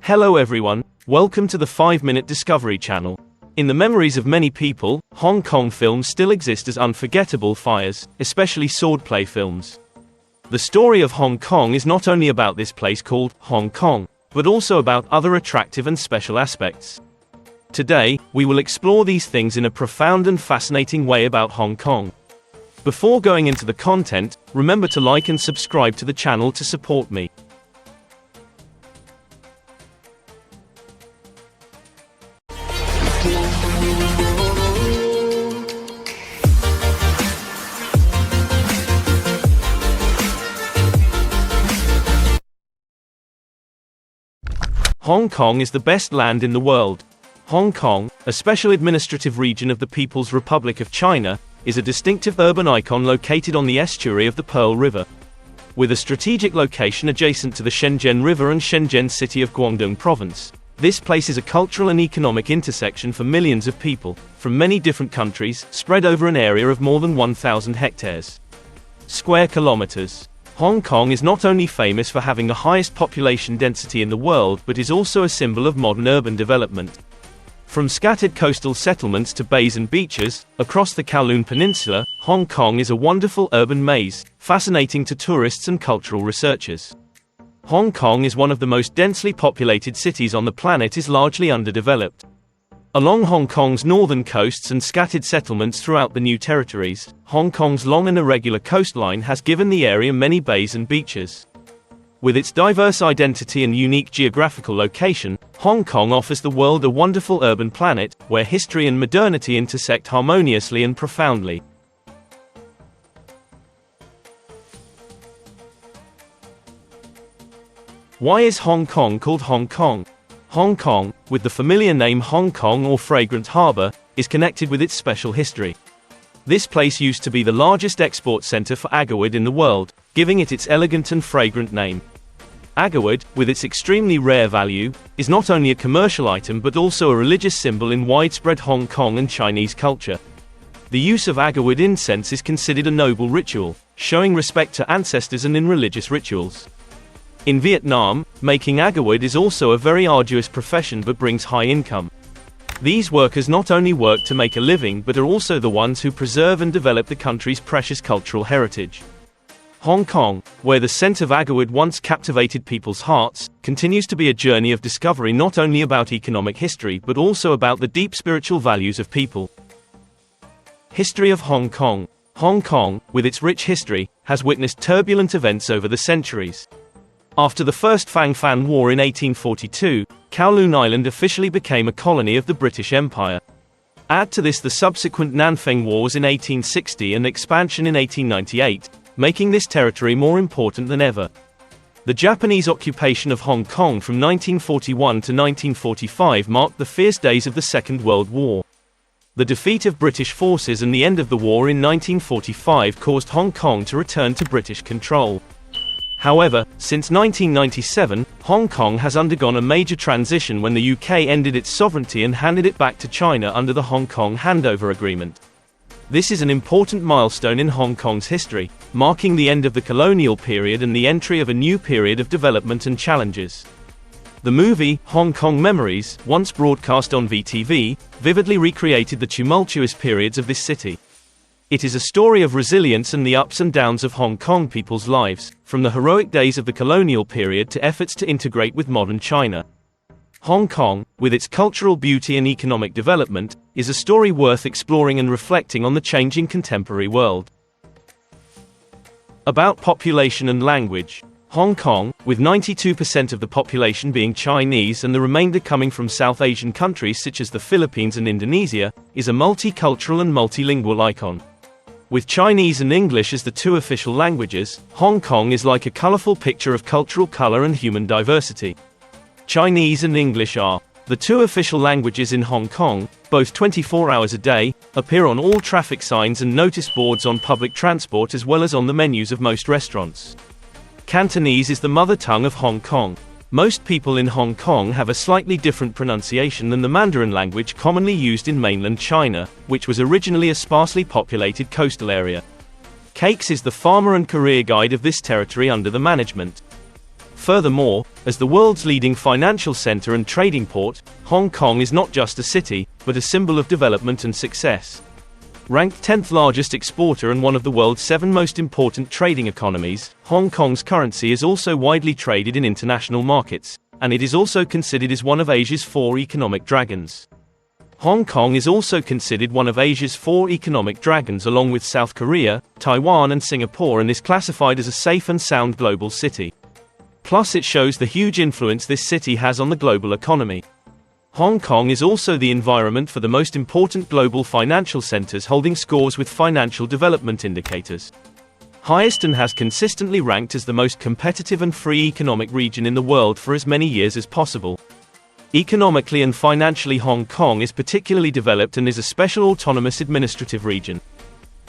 Hello everyone, welcome to the 5-Minute Discovery channel. In the memories of many people, Hong Kong films still exist as unforgettable fires, especially swordplay films. The story of Hong Kong is not only about this place called Hong Kong, but also about other attractive and special aspects. Today, we will explore these things in a profound and fascinating way about Hong Kong. Before going into the content, remember to like and subscribe to the channel to support me. Hong Kong is the best land in the world. Hong Kong, a special administrative region of the People's Republic of China, is a distinctive urban icon located on the estuary of the Pearl River. With a strategic location adjacent to the Shenzhen River and Shenzhen city of Guangdong Province, this place is a cultural and economic intersection for millions of people, from many different countries, spread over an area of more than 1,000 hectares. Square kilometers. Hong Kong is not only famous for having the highest population density in the world but is also a symbol of modern urban development. From scattered coastal settlements to bays and beaches, across the Kowloon Peninsula, Hong Kong is a wonderful urban maze, fascinating to tourists and cultural researchers. Hong Kong is one of the most densely populated cities on the planet, is largely underdeveloped. Along Hong Kong's northern coasts and scattered settlements throughout the new territories, Hong Kong's long and irregular coastline has given the area many bays and beaches. With its diverse identity and unique geographical location, Hong Kong offers the world a wonderful urban planet, where history and modernity intersect harmoniously and profoundly. Why is Hong Kong called Hong Kong? Hong Kong, with the familiar name Hong Kong or Fragrant Harbour, is connected with its special history. This place used to be the largest export center for agarwood in the world, giving it its elegant and fragrant name. Agarwood, with its extremely rare value, is not only a commercial item but also a religious symbol in widespread Hong Kong and Chinese culture. The use of agarwood incense is considered a noble ritual, showing respect to ancestors and in religious rituals. In Vietnam, making agarwood is also a very arduous profession but brings high income. These workers not only work to make a living but are also the ones who preserve and develop the country's precious cultural heritage. Hong Kong, where the scent of agarwood once captivated people's hearts, continues to be a journey of discovery not only about economic history but also about the deep spiritual values of people. History of Hong Kong. Hong Kong, with its rich history, has witnessed turbulent events over the centuries. After the First Fang Fan War in 1842, Kowloon Island officially became a colony of the British Empire. Add to this the subsequent Nanfeng Wars in 1860 and expansion in 1898, making this territory more important than ever. The Japanese occupation of Hong Kong from 1941 to 1945 marked the fierce days of the Second World War. The defeat of British forces and the end of the war in 1945 caused Hong Kong to return to British control. However, since 1997, Hong Kong has undergone a major transition when the UK ended its sovereignty and handed it back to China under the Hong Kong Handover Agreement. This is an important milestone in Hong Kong's history, marking the end of the colonial period and the entry of a new period of development and challenges. The movie, Hong Kong Memories, once broadcast on VTV, vividly recreated the tumultuous periods of this city. It is a story of resilience and the ups and downs of Hong Kong people's lives, from the heroic days of the colonial period to efforts to integrate with modern China. Hong Kong, with its cultural beauty and economic development, is a story worth exploring and reflecting on the changing contemporary world. About population and language. Hong Kong, with 92% of the population being Chinese and the remainder coming from South Asian countries such as the Philippines and Indonesia, is a multicultural and multilingual icon. With Chinese and English as the two official languages, Hong Kong is like a colorful picture of cultural color and human diversity. Chinese and English are the two official languages in Hong Kong, both 24 hours a day, appear on all traffic signs and notice boards on public transport as well as on the menus of most restaurants. Cantonese is the mother tongue of Hong Kong. Most people in Hong Kong have a slightly different pronunciation than the Mandarin language commonly used in mainland China, which was originally a sparsely populated coastal area. Cakes is the farmer and career guide of this territory under the management. Furthermore, as the world's leading financial center and trading port, Hong Kong is not just a city, but a symbol of development and success. Ranked 10th largest exporter and one of the world's 7 most important trading economies, Hong Kong's currency is also widely traded in international markets, and it is also considered as one of Asia's 4 economic dragons. Hong Kong is also considered one of Asia's 4 economic dragons along with South Korea, Taiwan and Singapore, and is classified as a safe and sound global city. Plus, it shows the huge influence this city has on the global economy. Hong Kong is also the environment for the most important global financial centers, holding scores with financial development indicators. Highest, and has consistently ranked as the most competitive and free economic region in the world for as many years as possible. Economically and financially, Hong Kong is particularly developed and is a special autonomous administrative region.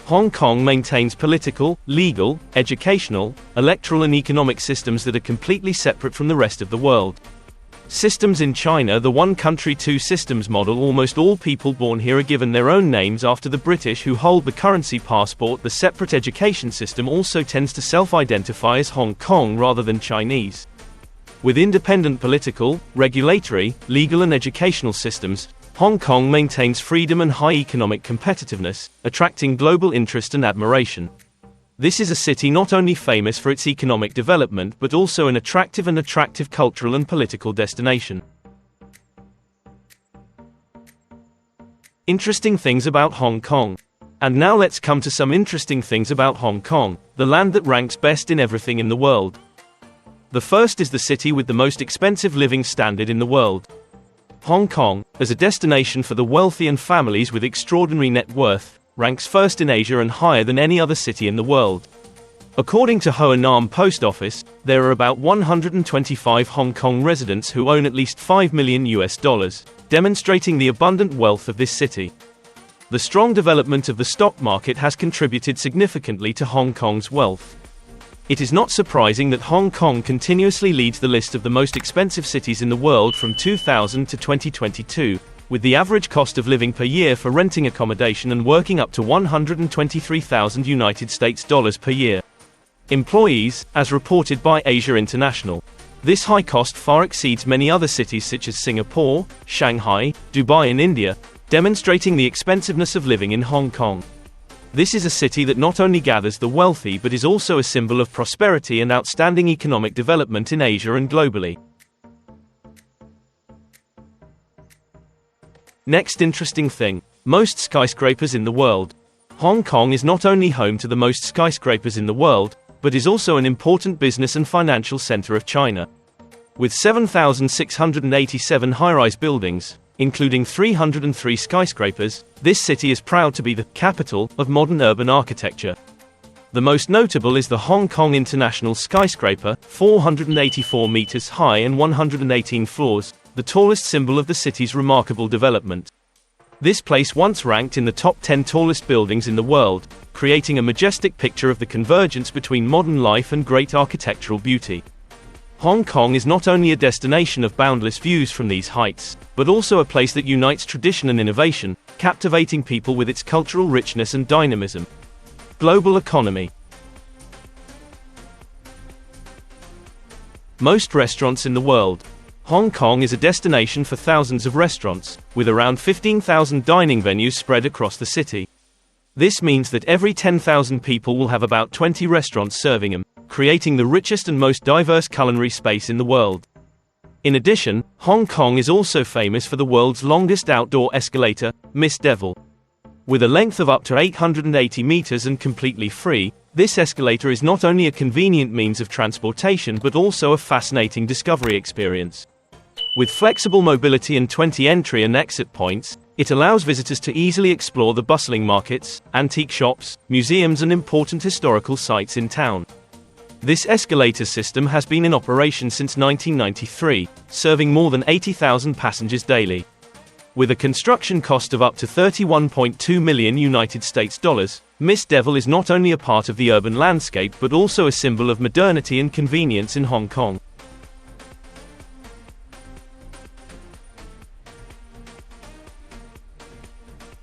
Hong Kong maintains political, legal, educational, electoral and economic systems that are completely separate from the rest of the world. Systems in China, the one country two systems model, almost all people born here are given their own names after the British who hold the currency passport. The separate education system also tends to self-identify as Hong Kong rather than Chinese. With independent political, regulatory, legal and educational systems, Hong Kong maintains freedom and high economic competitiveness, attracting global interest and admiration. This is a city not only famous for its economic development but also an attractive cultural and political destination. Interesting things about Hong Kong. And now let's come to some interesting things about Hong Kong, the land that ranks best in everything in the world. The first is the city with the most expensive living standard in the world. Hong Kong, as a destination for the wealthy and families with extraordinary net worth, ranks first in Asia and higher than any other city in the world. According to Ho Nam Post Office, there are about 125 Hong Kong residents who own at least $5 million, demonstrating the abundant wealth of this city. The strong development of the stock market has contributed significantly to Hong Kong's wealth. It is not surprising that Hong Kong continuously leads the list of the most expensive cities in the world from 2000 to 2022, with the average cost of living per year for renting accommodation and working up to $123,000 per year. Employees, as reported by Asia International. This high cost far exceeds many other cities such as Singapore, Shanghai, Dubai and India, demonstrating the expensiveness of living in Hong Kong. This is a city that not only gathers the wealthy but is also a symbol of prosperity and outstanding economic development in Asia and globally. Next interesting thing: most skyscrapers in the world. Hong Kong is not only home to the most skyscrapers in the world, but is also an important business and financial center of China. With 7,687 high-rise buildings, including 303 skyscrapers, this city is proud to be the capital of modern urban architecture. The most notable is the Hong Kong International Skyscraper, 484 meters high and 118 floors, the tallest symbol of the city's remarkable development. This place once ranked in the top 10 tallest buildings in the world, creating a majestic picture of the convergence between modern life and great architectural beauty. Hong Kong is not only a destination of boundless views from these heights, but also a place that unites tradition and innovation, captivating people with its cultural richness and dynamism. Global economy. Most restaurants in the world. Hong Kong is a destination for thousands of restaurants, with around 15,000 dining venues spread across the city. This means that every 10,000 people will have about 20 restaurants serving them, creating the richest and most diverse culinary space in the world. In addition, Hong Kong is also famous for the world's longest outdoor escalator, Miss Devil. With a length of up to 880 meters and completely free, this escalator is not only a convenient means of transportation but also a fascinating discovery experience. With flexible mobility and 20 entry and exit points, it allows visitors to easily explore the bustling markets, antique shops, museums and important historical sites in town. This escalator system has been in operation since 1993, serving more than 80,000 passengers daily. With a construction cost of up to $31.2 million, Miss Devil is not only a part of the urban landscape but also a symbol of modernity and convenience in Hong Kong.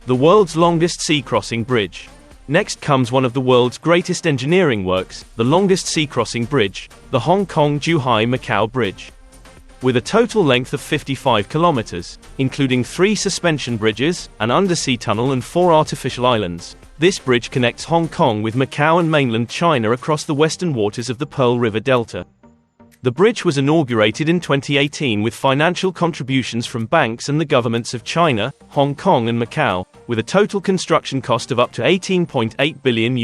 The world's longest sea crossing bridge. Next comes one of the world's greatest engineering works, the longest sea-crossing bridge, the Hong Kong-Zhuhai-Macau Bridge. With a total length of 55 kilometers, including 3 suspension bridges, an undersea tunnel and 4 artificial islands, this bridge connects Hong Kong with Macau and mainland China across the western waters of the Pearl River Delta. The bridge was inaugurated in 2018 with financial contributions from banks and the governments of China, Hong Kong and Macau, with a total construction cost of up to $18.8 billion.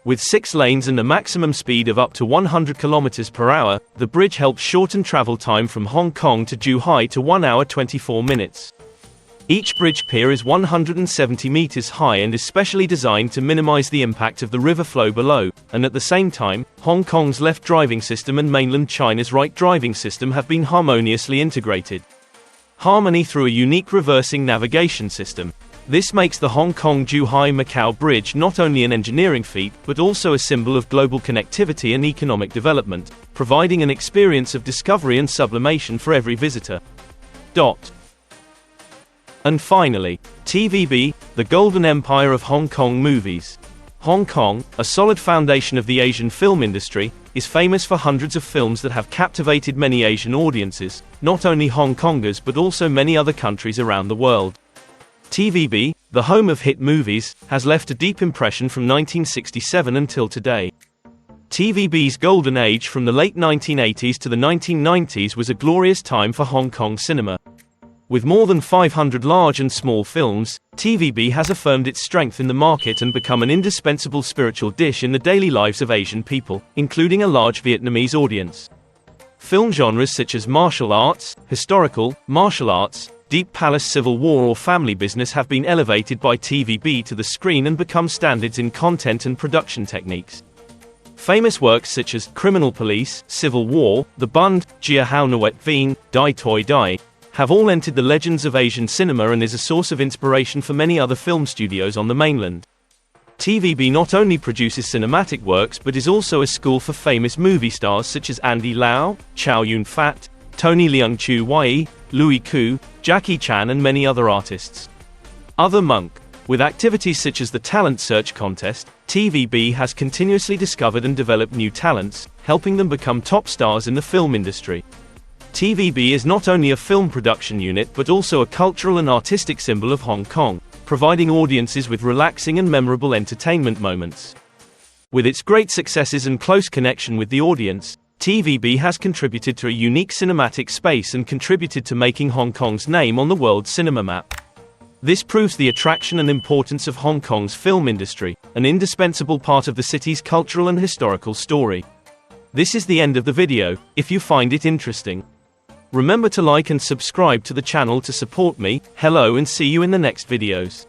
With 6 lanes and a maximum speed of up to 100 km per hour, the bridge helps shorten travel time from Hong Kong to Zhuhai to 1 hour 24 minutes. Each bridge pier is 170 meters high and is specially designed to minimize the impact of the river flow below, and at the same time, Hong Kong's left driving system and mainland China's right driving system have been harmoniously integrated. Harmony through a unique reversing navigation system. This makes the Hong Kong-Zhuhai-Macau Bridge not only an engineering feat but also a symbol of global connectivity and economic development, providing an experience of discovery and sublimation for every visitor. And finally, TVB, the Golden Empire of Hong Kong movies. Hong Kong, a solid foundation of the Asian film industry, is famous for hundreds of films that have captivated many Asian audiences, not only Hong Kongers but also many other countries around the world. TVB, the home of hit movies, has left a deep impression from 1967 until today. TVB's golden age from the late 1980s to the 1990s was a glorious time for Hong Kong cinema. With more than 500 large and small films, TVB has affirmed its strength in the market and become an indispensable spiritual dish in the daily lives of Asian people, including a large Vietnamese audience. Film genres such as martial arts, historical, martial arts, deep palace civil war or family business have been elevated by TVB to the screen and become standards in content and production techniques. Famous works such as Criminal Police, Civil War, The Bund, Jia Hao Nwet Vien, Dai Toi Dai, have all entered the legends of Asian cinema and is a source of inspiration for many other film studios on the mainland. TVB not only produces cinematic works but is also a school for famous movie stars such as Andy Lau, Chow Yun-fat, Tony Leung Chiu Wai, Louis Koo, Jackie Chan and many other artists. Monk. With activities such as the Talent Search Contest, TVB has continuously discovered and developed new talents, helping them become top stars in the film industry. TVB is not only a film production unit but also a cultural and artistic symbol of Hong Kong, providing audiences with relaxing and memorable entertainment moments. With its great successes and close connection with the audience, TVB has contributed to a unique cinematic space and contributed to making Hong Kong's name on the world cinema map. This proves the attraction and importance of Hong Kong's film industry, an indispensable part of the city's cultural and historical story. This is the end of the video. If you find it interesting, remember to like and subscribe to the channel to support me. Hello and see you in the next videos.